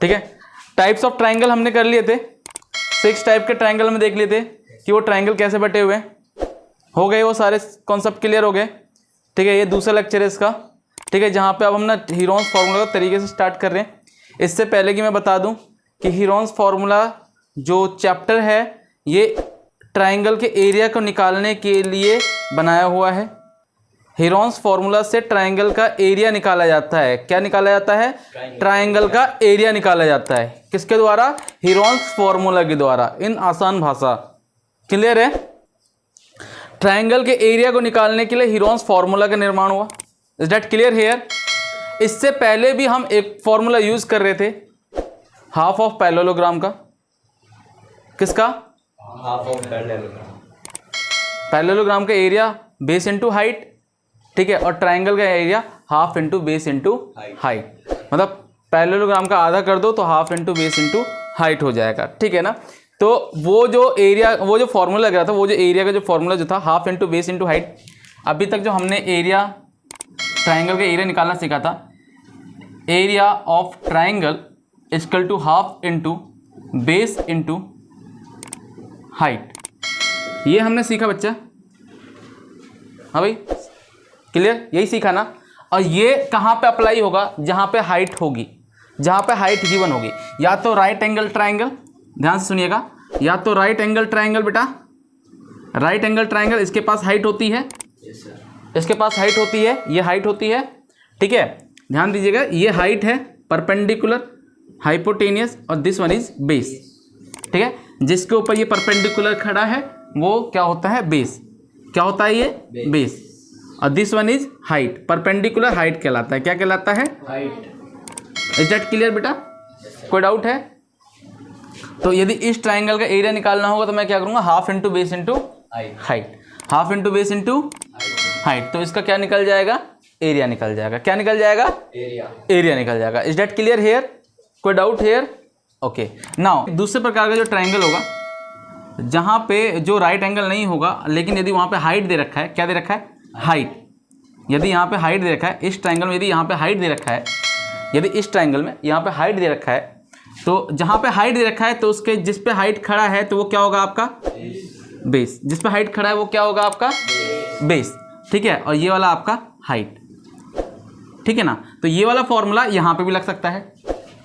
ठीक है, types of triangle हमने कर लिए थे, 6 टाइप के ट्राइंगल में देख लिए थे कि वो ट्राइंगल कैसे बटे हुए हैं। हो गए वो सारे कॉन्सेप्ट क्लियर हो गए। ठीक है, ये दूसरा लेक्चर है इसका। ठीक है, जहाँ पे अब हम ना हीरोन्स फार्मूला को तरीके से स्टार्ट कर रहे हैं। इससे पहले कि मैं बता दूं कि हीरोन्स फार्मूला जो चैप्टर है ये ट्राइंगल के एरिया को निकालने के लिए बनाया हुआ है। हीरोन्स फार्मूला से ट्राइंगल का एरिया निकाला जाता है। क्या निकाला जाता है? ट्राइंगल का एरिया निकाला जाता है। किसके द्वारा? हीरोन्स फार्मूला के द्वारा, इन आसान भाषा। क्लियर है? ट्राइंगल के एरिया को निकालने के लिए हीरोन्स फार्मूला का निर्माण हुआ। Is that clear here? इससे पहले भी हम एक फार्मूला यूज कर रहे थे, हाफ ऑफ पैरेललोग्राम का। किसका? Half of parallelogram. पैरेललोग्राम का एरिया बेस इंटू हाइट। ठीक है, और ट्राइंगल का area half into base into height. मतलब पैरेललोग्राम का आधा कर दो तो half into base into height हो जाएगा। ठीक है ना? तो वो जो एरिया, वो जो फॉर्मूला लग रहा था, वो जो एरिया का जो फॉर्मूला जो था half into base into height, अभी तक जो हमने एरिया, ट्राइंगल का एरिया निकालना सीखा था, area of triangle equal to half into base into height, ये हमने सीखा बच्चा। हाँ भाई, क्लियर? यही सीखा ना। और ये कहाँ पे अप्लाई होगा? जहाँ पे हाइट होगी, जहाँ पे हाइट गिवन होगी। या तो राइट एंगल ट्राइंगल, ध्यान से सुनिएगा, या तो राइट एंगल ट्राइंगल बेटा, राइट एंगल ट्राइंगल, इसके पास हाइट होती है, इसके पास हाइट होती है, ये हाइट होती है। ठीक है, ध्यान दीजिएगा, ये हाइट है परपेंडिकुलर हाइपोटेनियस और दिस वन इज बेस। ठीक है, जिसके ऊपर ये परपेंडिकुलर खड़ा है वो क्या होता है? बेस। क्या होता है ये? बेस। और this one is height, perpendicular height कहलाता है। क्या कहलाता है? हाइट। इज दैट क्लियर बेटा? कोई डाउट है? तो यदि इस ट्राइंगल का एरिया निकालना होगा तो मैं क्या करूंगा? Half into base into height, half into base into height. तो इसका क्या निकल जाएगा? एरिया निकल जाएगा। क्या निकल जाएगा? एरिया। एरिया निकल जाएगा। Is that clear here? कोई डाउट हेयर? ओके। नाउ दूसरे प्रकार का जो ट्राइंगल होगा, जहां पे जो राइट एंगल नहीं होगा, लेकिन यदि वहां पे हाइट दे रखा है, क्या दे रखा है? हाइट। यदि यहाँ पे हाइट दे रखा है, इस ट्राइंगल में यदि यहाँ पे हाइट दे रखा है, यदि इस ट्राइंगल में यहाँ पे हाइट दे रखा है, तो जहाँ पे हाइट दे रखा है तो उसके जिस पे हाइट खड़ा है तो वो क्या होगा? आपका बेस। जिस पे हाइट खड़ा है वो क्या होगा? आपका बेस। ठीक है, और ये वाला आपका हाइट। ठीक है ना? तो ये वाला फॉर्मूला यहाँ पे भी लग सकता है।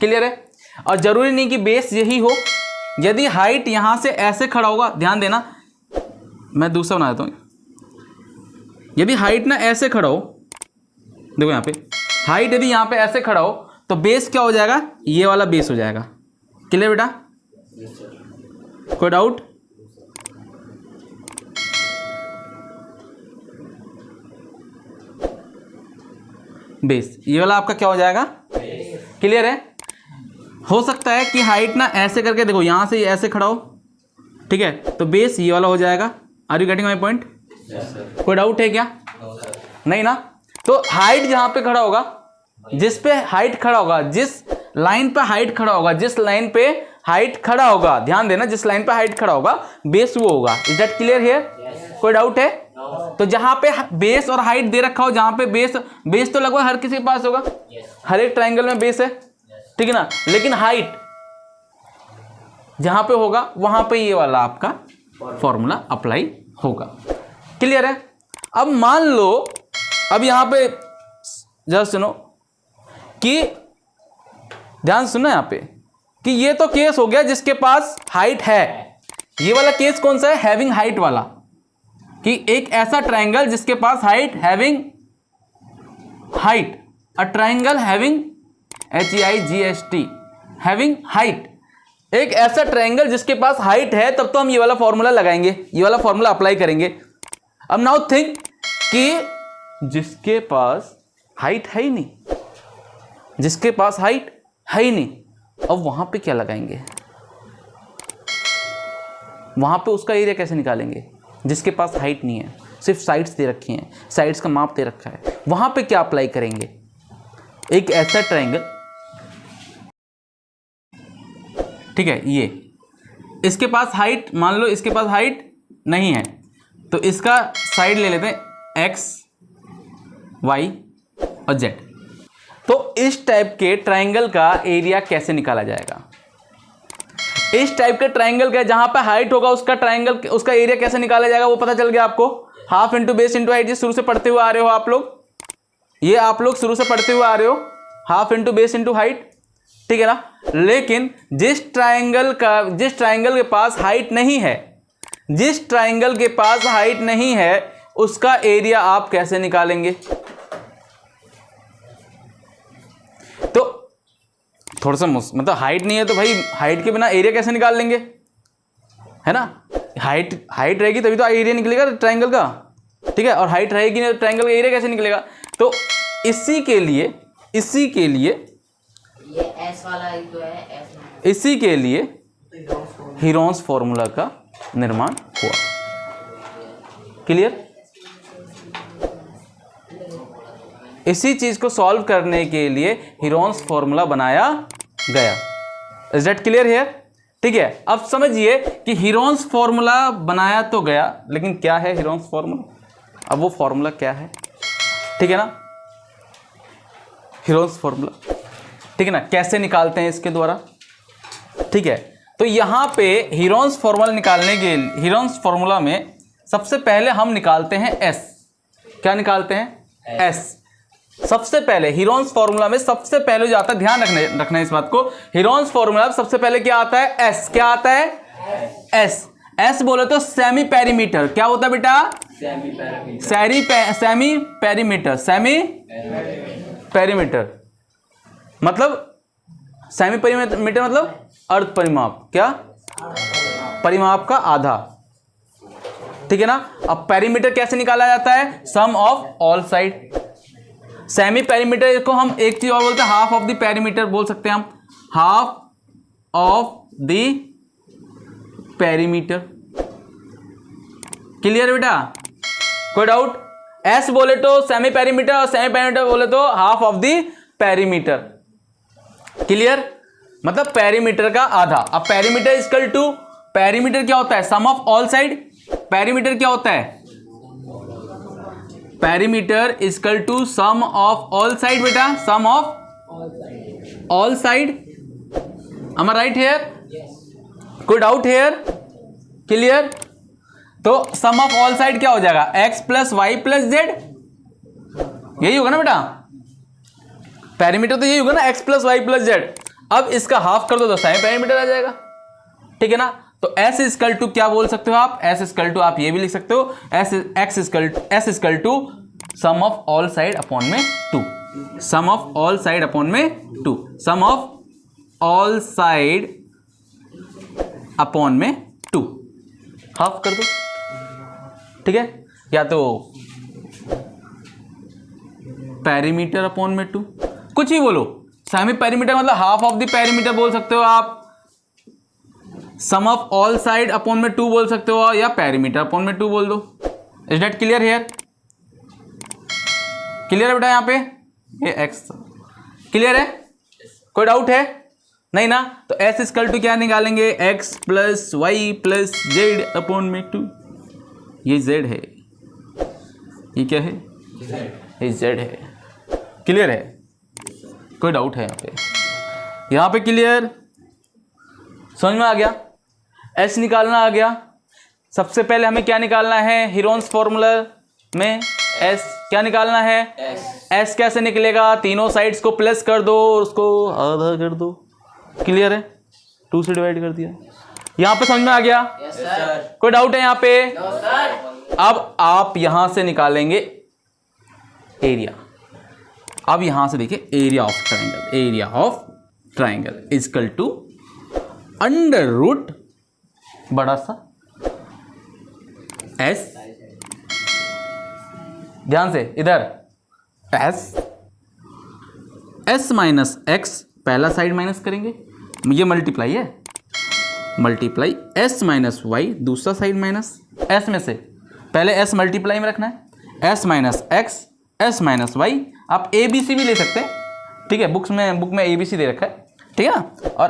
क्लियर है? और जरूरी नहीं कि बेस यही हो, यदि हाइट यहाँ से ऐसे खड़ा होगा, ध्यान देना, मैं दूसरा बना देता हूँ। यदि हाइट ना ऐसे खड़ा हो, देखो यहाँ पे हाइट यदि यहाँ पे ऐसे खड़ा हो तो बेस क्या हो जाएगा? ये वाला बेस हो जाएगा। क्लियर बेटा? कोई डाउट? बेस, ये वाला आपका क्या हो जाएगा? क्लियर है? हो सकता है कि हाइट ना ऐसे करके, देखो यहां से ऐसे खड़ा हो, ठीक है, तो बेस ये वाला हो जाएगा। Are you getting my point? कोई डाउट है क्या? नहीं ना? तो हाइट जहां पे खड़ा होगा, जिस पे हाइट खड़ा होगा, जिस लाइन पे हाइट खड़ा होगा, जिस लाइन पे हाइट खड़ा होगा, ध्यान देना, जिस लाइन पे हाइट खड़ा होगा बेस वो होगा। Is that clear here? कोई डाउट है? तो जहां पे बेस और हाइट दे रखा हो, जहां पे बेस तो लगभग हर किसी के पास होगा, हर एक ट्राइंगल में बेस है, ठीक है ना, लेकिन हाइट जहां पे होगा वहां पे ये वाला आपका फॉर्मूला अप्लाई होगा। क्लियर है? अब मान लो, अब यहां पे जरा सुनो कि, ध्यान सुनो यहां पे कि ये तो केस हो गया जिसके पास हाइट है। ये वाला केस कौन सा है? हैविंग हाइट वाला, कि एक ऐसा ट्राइंगल जिसके पास height, having height, a triangle having HEIGHT, having height, एक ऐसा ट्राइंगल जिसके पास हाइट है, तब तो हम ये वाला फॉर्मूला लगाएंगे, ये वाला फॉर्मूला अप्लाई करेंगे। अब नाउ थिंक कि जिसके पास हाइट है ही नहीं, जिसके पास हाइट है ही नहीं, अब वहां पे क्या लगाएंगे? वहां पे उसका एरिया कैसे निकालेंगे? जिसके पास हाइट नहीं है, सिर्फ साइड्स दे रखी हैं, साइड्स का माप दे रखा है, वहां पे क्या अप्लाई करेंगे? एक ऐसा ट्राइंगल, ठीक है, ये इसके पास हाइट, मान लो इसके पास हाइट नहीं है, तो इसका साइड ले लेते हैं X, Y और Z। तो इस टाइप के ट्राइंगल का एरिया कैसे निकाला जाएगा? इस टाइप के ट्राइंगल का जहां पे हाइट होगा उसका ट्राइंगल उसका एरिया कैसे निकाला जाएगा वो पता चल गया आपको। Half into base into height, ये शुरू से पढ़ते हुए आ रहे हो आप लोग, ये आप लोग शुरू से पढ़ते हुए आ रहे हो, half into base into height, ठीक है ना। लेकिन जिस ट्राइंगल के पास हाइट नहीं है, जिस ट्राइंगल के पास हाइट नहीं है उसका एरिया आप कैसे निकालेंगे? तो थोड़ा सा मतलब हाइट नहीं है तो भाई हाइट के बिना एरिया कैसे निकाल लेंगे, है ना। हाइट रहेगी तभी तो एरिया निकलेगा ट्राइंगल का, ठीक है। और हाइट रहेगी नहीं तो ट्राइंगल का एरिया कैसे निकलेगा? तो इसी के लिए ये एस वाला ही तो है, एस इसी के लिए हीरोन्स फॉर्मूला का निर्माण हुआ। क्लियर? इसी चीज को सॉल्व करने के लिए हीरोन्स फॉर्मूला बनाया गया। Is that clear here? ठीक है। अब समझिए कि हीरोन्स फॉर्मूला बनाया तो गया, लेकिन क्या है हीरोन्स फॉर्मूला? अब वो फॉर्मूला क्या है, ठीक है ना। हीरोन्स फॉर्मूला, ठीक है ना, कैसे निकालते हैं इसके द्वारा, ठीक है। तो यहां पे हीरोन्स फॉर्मूला निकालने के लिए हीरोन्स फॉर्मूला में सबसे पहले हम निकालते हैं एस। क्या निकालते हैं? एस। सबसे पहले हीरोन्स फॉर्मूला में सबसे पहले जो आता है, ध्यान रखना है इस बात को, हीरोन्स फॉर्मूला में सबसे पहले क्या आता है? एस। क्या आता है? एस। एस बोले तो सेमी पेरीमीटर। क्या होता है बेटा? सेमी पेरीमीटर मतलब सेमी पेरीमीटर मतलब अर्ध परिमाप। क्या? परिमाप का आधा, ठीक है ना। अब पेरीमीटर कैसे निकाला जाता है? Sum of all side. Semi perimeter को हम एक चीज और बोलते हैं, हाफ ऑफ द पेरीमीटर बोल सकते हैं हम, half of the perimeter. Clear है बेटा? कोई डाउट? एस बोले तो सेमी पेरीमीटर और सेमी पेरीमीटर बोले तो half of the perimeter. Clear? मतलब पेरीमीटर का आधा। अब पेरीमीटर इक्वल टू, पेरीमीटर क्या होता है? Sum of all side. Perimeter क्या होता है? Perimeter equal to sum of all side बेटा, sum of all side. am I right here? कोई डाउट हेयर? क्लियर? तो सम ऑफ ऑल साइड क्या हो जाएगा? x plus Y plus Z, यही होगा ना बेटा। पेरीमीटर तो यही होगा ना, x plus Y plus z. अब इसका हाफ कर दो तो सेमी पेरीमीटर आ जाएगा, ठीक है ना। तो s इक्वल टू क्या बोल सकते हो आप? s इक्वल टू आप ये भी लिख सकते हो, s equal to sum of all side upon में 2, sum of all side upon में 2, sum of all side upon में 2, हाफ कर दो, ठीक है। या तो पेरीमीटर अपॉन में 2, कुछ ही बोलो। सेमी पेरीमीटर मतलब हाफ ऑफ द पेरीमीटर बोल सकते हो आप, सम ऑफ ऑल साइड अपॉन में 2 बोल सकते हो, या पेरीमीटर अपॉन में 2 बोल दो। Is that clear here? Clear है बेटा? यहाँ पे ये x क्लियर है? कोई डाउट है? नहीं ना। तो s इक्वल टू क्या निकालेंगे? x plus Y plus z upon में 2। ये z है, ये क्या है? ये z है। क्लियर है? कोई डाउट है यहाँ पे क्लियर? समझ में आ गया? s निकालना आ गया। सबसे पहले हमें क्या निकालना है? हीरोन्स फॉर्मूला में s क्या निकालना है? s कैसे निकलेगा? तीनों साइड्स को प्लस कर दो, उसको आधा कर दो। क्लियर है? 2 से डिवाइड कर दिया। यहाँ पे समझ में आ गया? Yes sir. कोई डाउट है यहाँ पे? No sir. अब आप यहां से निकालेंगे एरिया। अब यहां से देखिए area of triangle, area of triangle equal to under root बड़ा सा s, ध्यान से इधर s माइनस एक्स, पहला साइड माइनस करेंगे, ये मल्टीप्लाई है, मल्टीप्लाई s माइनस वाई, दूसरा साइड माइनस s में से पहले s मल्टीप्लाई में रखना है, s minus x, s minus y. आप a b c भी ले सकते हैं, ठीक है, बुक में a b c दे रखा है, ठीक है ना। और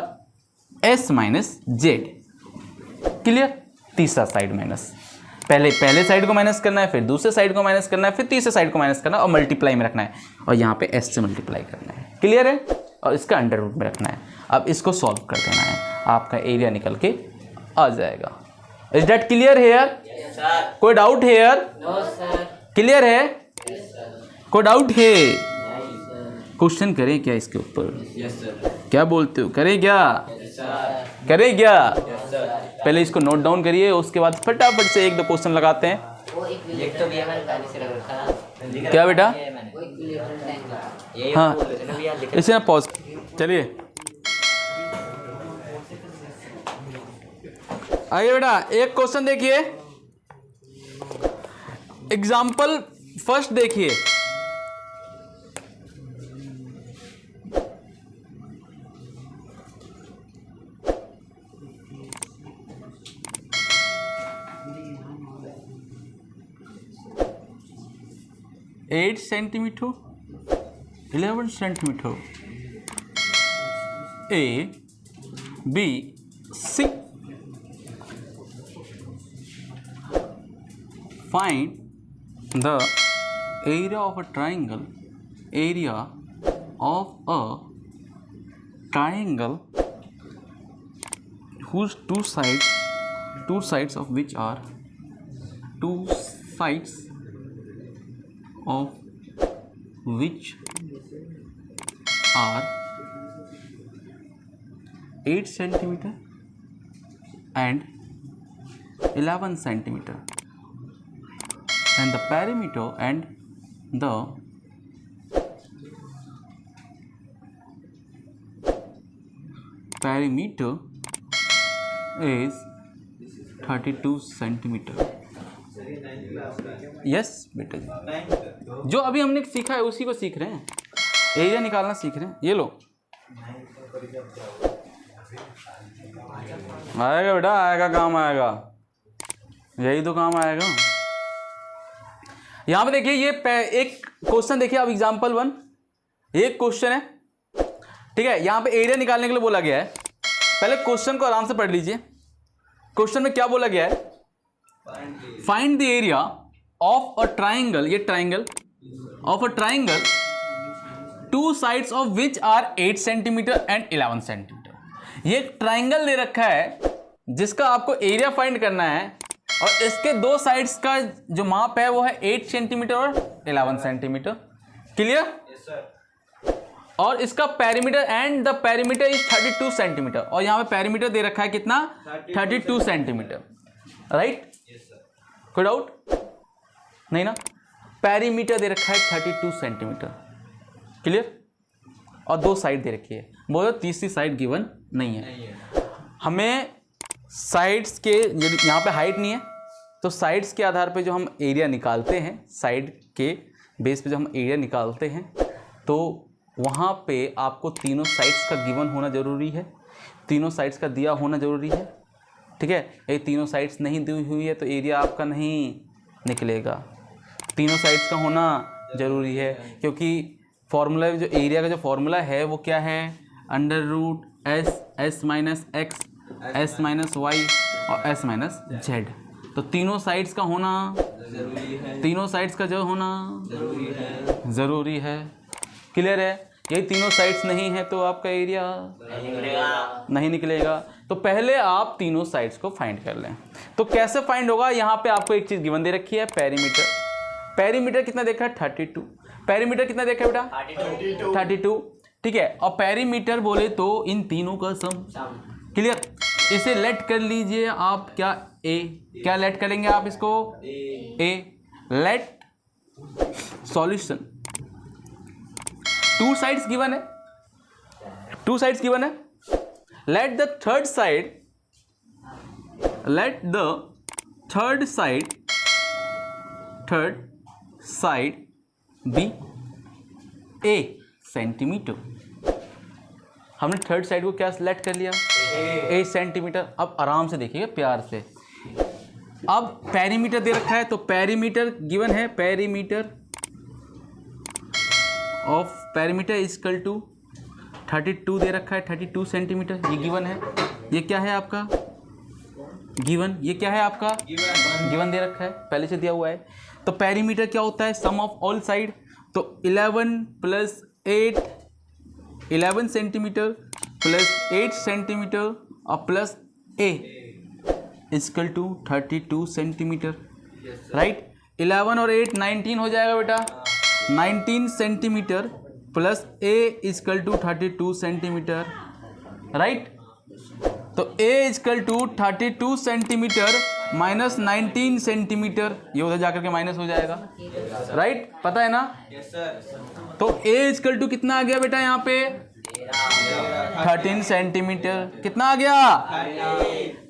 s माइनस जेड। क्लियर? तीसरा साइड माइनस, पहले साइड को माइनस करना है, फिर दूसरे साइड को माइनस करना है, फिर तीसरे साइड को माइनस करना है और मल्टीप्लाई में रखना है, और यहाँ पे s से मल्टीप्लाई करना है। क्लियर है? और इसका अंडर रूट में रखना है। अब इसको सॉल्व कर देना है, आपका एरिया निकल के आ जाएगा। Is that clear here? Yes, sir. कोई doubt here? No, sir. Clear है? Yes, sir. कोई डाउट है? Yes, sir. क्वेश्चन करें क्या इसके ऊपर? Yes, sir. क्या बोलते हो, करें क्या? Yes, sir. करें क्या? Yes, sir. पहले इसको नोट डाउन करिए, उसके बाद फटाफट से एक दो क्वेश्चन लगाते हैं। वो इक्विलेटरल भी मैंने पहले से रख रखा है। क्या बेटा? वो इक्विलेटरल ट्रायंगल। ये हाँ। बोल रहे थे ना भैया, लिख इसे ना पॉज, चलिए आगे बेटा। एक क्वेश्चन देखिए, एग्जाम्पल फर्स्ट देखिए। Eight centimetre, 11 centimetre, A, B, C. Find the area of a triangle. Area of a triangle whose two sides of which are are 8 centimeter and 11 centimeter, and the perimeter is 32 centimeter. Yes बेटा जी, जो अभी हमने सीखा है उसी को सीख रहे हैं, एरिया निकालना सीख रहे हैं। ये लो, आएगा बेटा, आएगा, काम आएगा, यही तो काम आएगा। यहां पे देखिए, ये एक क्वेश्चन देखिए। अब एग्जांपल 1 एक क्वेश्चन है, ठीक है। यहां पे एरिया निकालने के लिए बोला गया है। पहले क्वेश्चन को आराम से पढ़ लीजिए। क्वेश्चन में क्या बोला गया है? Find the area of a triangle, ये triangle of a triangle, two sides of which are 8 centimetre and 11 centimetre. ये एक ट्राइंगल दे रखा है जिसका आपको एरिया फाइंड करना है, और इसके दो साइड्स का जो माप है वो है 8 सेंटीमीटर और 11 सेंटीमीटर। क्लियर? Yes, sir. और इसका perimeter and the perimeter is 32 centimetre, और यहाँ पे पेरीमीटर दे रखा है कितना? 32 सेंटीमीटर, राइट? Yes, sir. कोई डाउट नहीं ना? पेरीमीटर दे रखा है 32 सेंटीमीटर, क्लियर? और दो साइड दे रखी है, बोलो तीसरी साइड गिवन नहीं है। नहीं है। हमें साइड्स के, यदि यहाँ पे हाइट नहीं है तो साइड्स के आधार पे जो हम एरिया निकालते हैं, साइड के बेस पे जो हम एरिया निकालते हैं, तो वहाँ पे आपको तीनों साइड्स का गिवन होना ज़रूरी है, तीनों साइड्स का दिया होना ज़रूरी है, ठीक है। ये तीनों साइड्स नहीं दी हुई है तो एरिया आपका नहीं निकलेगा। तीनों साइड्स का होना ज़रूरी है, क्योंकि फॉर्मूला, जो एरिया का जो फॉर्मूला है वो क्या है? Under root s minus x, s minus y और एस माइनस जेड। तो तीनों साइड्स का होना जरूरी है, तीनों साइड्स का जो होना जरूरी है, ज़रूरी है। क्लियर है? यही तीनों साइड्स नहीं है तो आपका एरिया नहीं निकलेगा। नहीं निकलेगा। तो पहले आप तीनों साइड्स को फाइंड कर लें। तो कैसे फाइंड होगा? यहाँ पे आपको एक चीज़ गिवन दे रखी है, पेरीमीटर। पेरीमीटर कितना देखा है? 32। पेरीमीटर कितना देखा है बेटा? 32, ठीक है। और पेरीमीटर बोले तो इन तीनों का सम। क्लियर? इसे लेट कर लीजिए आप, क्या ए, क्या लेट करेंगे आप इसको? A. Let solution, two sides given है, टू साइड्स गिवन है। Let the third side, let the third side be A centimetre. हमने थर्ड साइड को क्या सेलेक्ट कर लिया? 8 सेंटीमीटर। अब आराम से देखिएगा, प्यार से। अब पेरीमीटर दे रखा है तो पेरीमीटर गिवन है, perimeter of perimeter equal to 32 दे रखा है, 32 सेंटीमीटर, ये गिवन है। ये क्या है आपका? गिवन। ये क्या है आपका? गिवन दे रखा है, पहले से दिया हुआ है। तो पेरीमीटर क्या होता है? Sum of all side. तो 11 + 8 11 सेंटीमीटर प्लस 8 सेंटीमीटर और plus a equal to 32 centimetre, right. 11 और 8 19 हो जाएगा बेटा। 19 centimetre plus a equal to 32 centimetre, right. तो a equal to 32 centimetre minus 19 centimetre, ये उधर जाकर के माइनस हो जाएगा, राइट, पता है ना। Yes sir. तो a इक्वल टू कितना आ गया बेटा यहाँ पे 13 सेंटीमीटर, कितना आ गया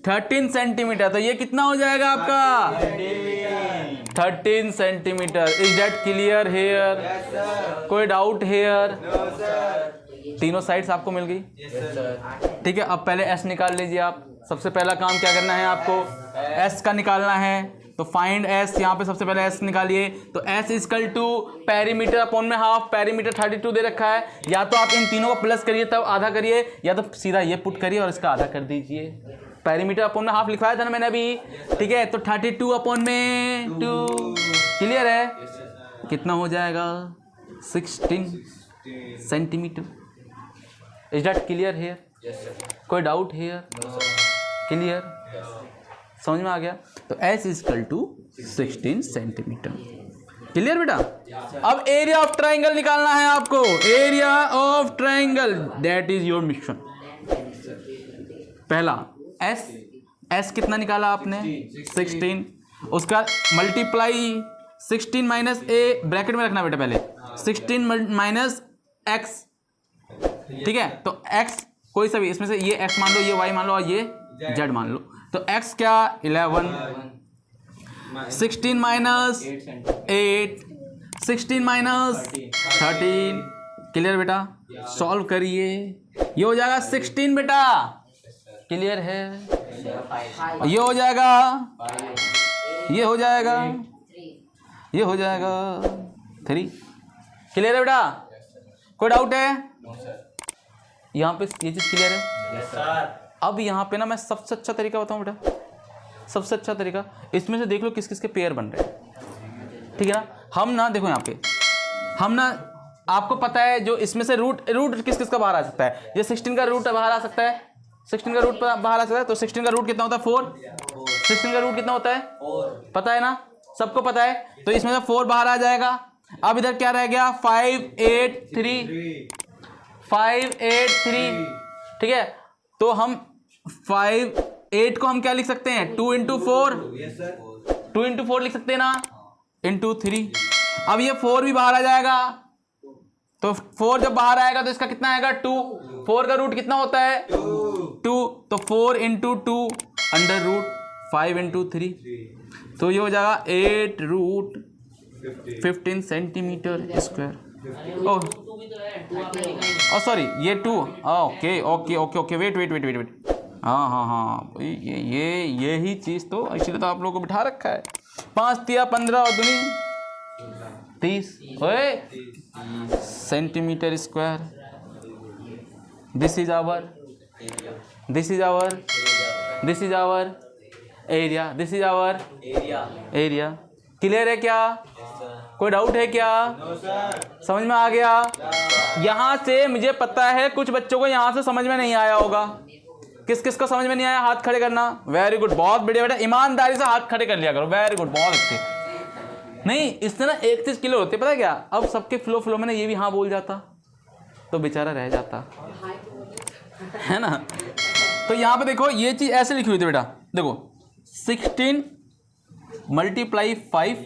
13 सेंटीमीटर। तो ये कितना हो जाएगा आपका 13 centimetre. Is that clear here? कोई डाउट हेयर? तीनों साइड्स आपको मिल गई, ठीक है। अब पहले s निकाल लीजिए आप। सबसे पहला काम क्या करना है आपको, s का निकालना है। तो फाइंड s, यहाँ पे सबसे पहले s निकालिए। तो s equal to perimeter upon में हाफ, पेरीमीटर 32 दे रखा है। या तो आप इन तीनों को प्लस करिए तब आधा करिए, या तो सीधा ये पुट करिए और इसका आधा कर दीजिए। पेरीमीटर अपॉन में हाफ लिखवाया था ना मैंने अभी, ठीक है। तो 32 अपॉन में 2, क्लियर है। कितना हो जाएगा 16 centimetre. Is that clear here? कोई डाउट हेयर? क्लियर, समझ में आ गया। तो s equal to 16 centimetre, clear बेटा। अब एरिया ऑफ ट्राइंगल निकालना है आपको। Area of triangle, that is your mission. पहला s कितना निकाला आपने 16, उसका मल्टीप्लाई 16 माइनस a, ब्रैकेट में रखना बेटा पहले, 16 माइनस x, ठीक है। तो x कोई सा भी, इसमें से ये x मान लो, ये y मान लो और ये z मान लो। तो x क्या 11, 16 माइनस 8, 16 माइनस 13, क्लियर बेटा। सॉल्व करिए, ये हो जाएगा 16 बेटा, क्लियर है। ये हो जाएगा, ये हो जाएगा, ये हो जाएगा 3, क्लियर है बेटा। कोई डाउट है यहाँ पे? ये चीज़ क्लियर है। अब यहाँ पे ना मैं सबसे अच्छा तरीका बताऊँ बेटा, सबसे अच्छा तरीका, इसमें से देख लो किस किस के पेयर बन रहे हैं, ठीक है ना। हम ना देखो यहाँ पे, हम ना आपको पता है जो इसमें से रूट किस किस का बाहर आ सकता है। ये 16 का रूट बाहर आ सकता है, 16 का रूट बाहर आ सकता है। तो 16 का रूट कितना होता है 4, 16 का रूट कितना होता है 4, पता है ना, सबको पता है। तो इसमें से 4 बाहर आ जाएगा। अब इधर क्या रह गया 5 8 3, 5 8 3, ठीक है। तो हम 5 8 को हम क्या लिख सकते हैं 2 इंटू 4, 2 इंटू 4 लिख सकते हैं ना, इंटू 3। अब ये 4 भी बाहर आ जाएगा। तो 4 जब बाहर आएगा तो इसका कितना आएगा 2, 4 का रूट कितना होता है 2, तो 4 इंटू 2 अंडर रूट 5 इंटू 3, तो ये हो जाएगा 8 root 15 centimetre square. Oh sorry, ये 2, okay okay okay okay, wait wait wait wait wait, हाँ हाँ हाँ, ये ही चीज़ तो इसलिए तो आप लोगों को बिठा रखा है। 5 तिया 15 और दूनी 30 centimetre square. This is our area, this is our area. Clear है क्या? कोई डाउट है क्या? समझ में आ गया? यहाँ से मुझे पता है कुछ बच्चों को यहाँ से समझ में नहीं आया होगा। किस किस को समझ में नहीं आया हाथ खड़े करना। वेरी गुड, बहुत बढ़िया बेटा, ईमानदारी से हाथ खड़े कर लिया करो। वेरी गुड, बहुत अच्छे। नहीं, इससे ना एक चीज़ क्लियर होती है, पता है क्या? अब सबके फ्लो में ना ये भी हाँ बोल जाता तो बेचारा रह जाता, है ना। तो यहाँ पे देखो ये चीज़ ऐसे लिखी हुई थी बेटा, देखो 16 मल्टीप्लाई 5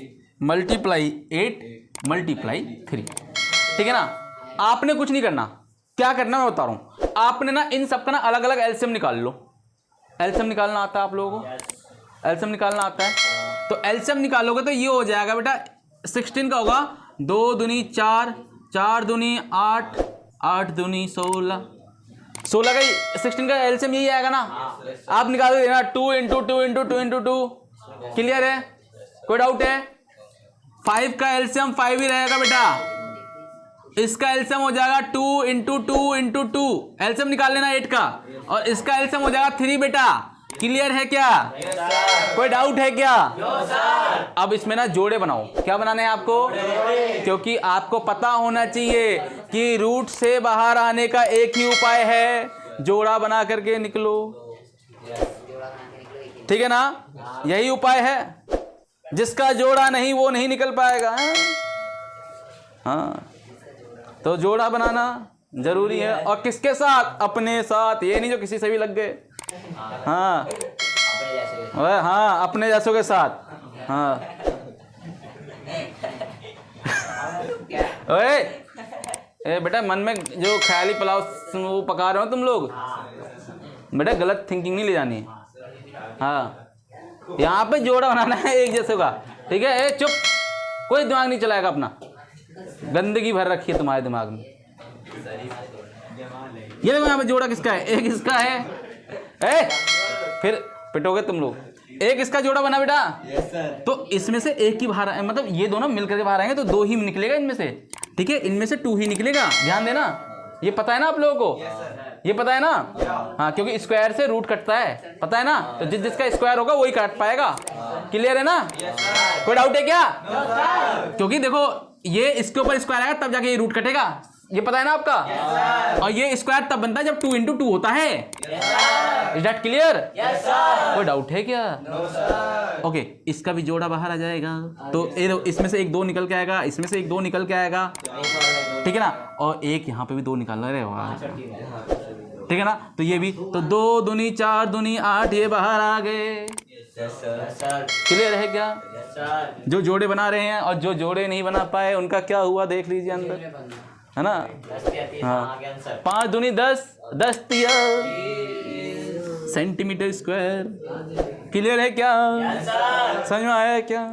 मल्टीप्लाई 8 मल्टीप्लाई 3, ठीक है ना। आपने कुछ नहीं करना, क्या करना मैं बता रहा हूँ। आपने ना इन सबका ना अलग अलग एलसीएम निकाल लो। एलसीएम निकालना आता है आप लोगों को? एलसीएम निकालना आता है? तो एलसीएम निकालोगे तो ये हो जाएगा बेटा 16 का होगा 2 दूनी 4, 4 दूनी 8, 8 दूनी 16, 16 का 16 का एलसीएम यही आएगा ना। आप निकाल देना 2 इंटू 2 इंटू 2 इंटू 2, क्लियर है? कोई डाउट है? 5 का एलसीएम 5 ही रहेगा बेटा। इसका एलसीएम हो जाएगा 2 इंटू 2 इंटू 2, एलसीएम निकाल लेना 8 का। और इसका एलसीएम हो जाएगा 3 बेटा। क्लियर है क्या? कोई डाउट है क्या? अब इसमें ना जोड़े बनाओ। क्या बनाने हैं आपको? क्योंकि आपको पता होना चाहिए कि रूट से बाहर आने का एक ही उपाय है, जोड़ा बना करके निकलो। ठीक है ना? यही उपाय है। जिसका जोड़ा नहीं वो नहीं निकल पाएगा। हाँ, तो जोड़ा बनाना जरूरी है। और किसके साथ? अपने साथ। ये नहीं जो किसी से भी लग गए। हाँ हाँ, अपने जैसों के साथ। हाँ ओए, ए बेटा, मन में जो ख्याली पुलाव वो पका रहे हो तुम लोग, बेटा गलत थिंकिंग नहीं ले जानी। हाँ, यहाँ पे जोड़ा बनाना है एक जैसे का। ठीक है? ए चुप, कोई दिमाग नहीं चलाएगा अपना। गंदगी भर रखी है तुम्हारे दिमाग में। ये देखो यहाँ पे जोड़ा किसका है? एक इसका है। ए, फिर पिटोगे तुम लोग। एक इसका जोड़ा बना बेटा। Yes sir. तो इसमें से एक ही बाहर मतलब ये दोनों मिलकर के बाहर आएंगे तो 2 ही निकलेगा इनमें से। ठीक है? इनमें से 2 ही निकलेगा। ध्यान देना, ये पता है ना आप लोगों को? ये पता है ना? हाँ, क्योंकि स्क्वायर से रूट कटता है, पता है ना? तो जिसका स्क्वायर होगा वही काट पाएगा। क्लियर है ना? कोई डाउट है क्या? क्योंकि देखो, ये इसके ऊपर स्क्वायर आएगा तब जाके ये रूट कटेगा। ये पता है ना आपका? और ये स्क्वायर तब बनता है जब 2 × 2 होता है। Is that clear? कोई डाउट है क्या? ओके, इसका भी जोड़ा बाहर आ जाएगा। तो इसमें से एक 2 निकल के आएगा, इसमें से एक 2 निकल के आएगा। ठीक है ना? और एक यहाँ पे भी 2 निकालना रहेगा। ठीक है ना? तो ये भी, तो 2 दूनी 4 दूनी 8 ये बाहर आ गए। क्लियर है क्या? जो जोड़े बना रहे हैं और जो जोड़े नहीं बना पाए उनका क्या हुआ देख लीजिए अंदर, है ना? हाँ, 5 दूनी 10, 10 तिया सेंटीमीटर स्क्वायर। क्लियर है क्या? समझ में आया क्या?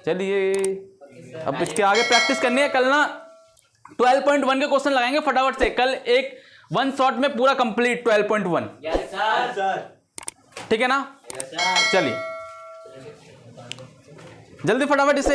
चलिए, अब इसके आगे प्रैक्टिस करनी है। कल ना 12.1 के क्वेश्चन लगाएंगे फटाफट से। कल एक 1 शॉट में पूरा कंप्लीट 12.1। ठीक है ना? चलिए जल्दी फटाफट इसे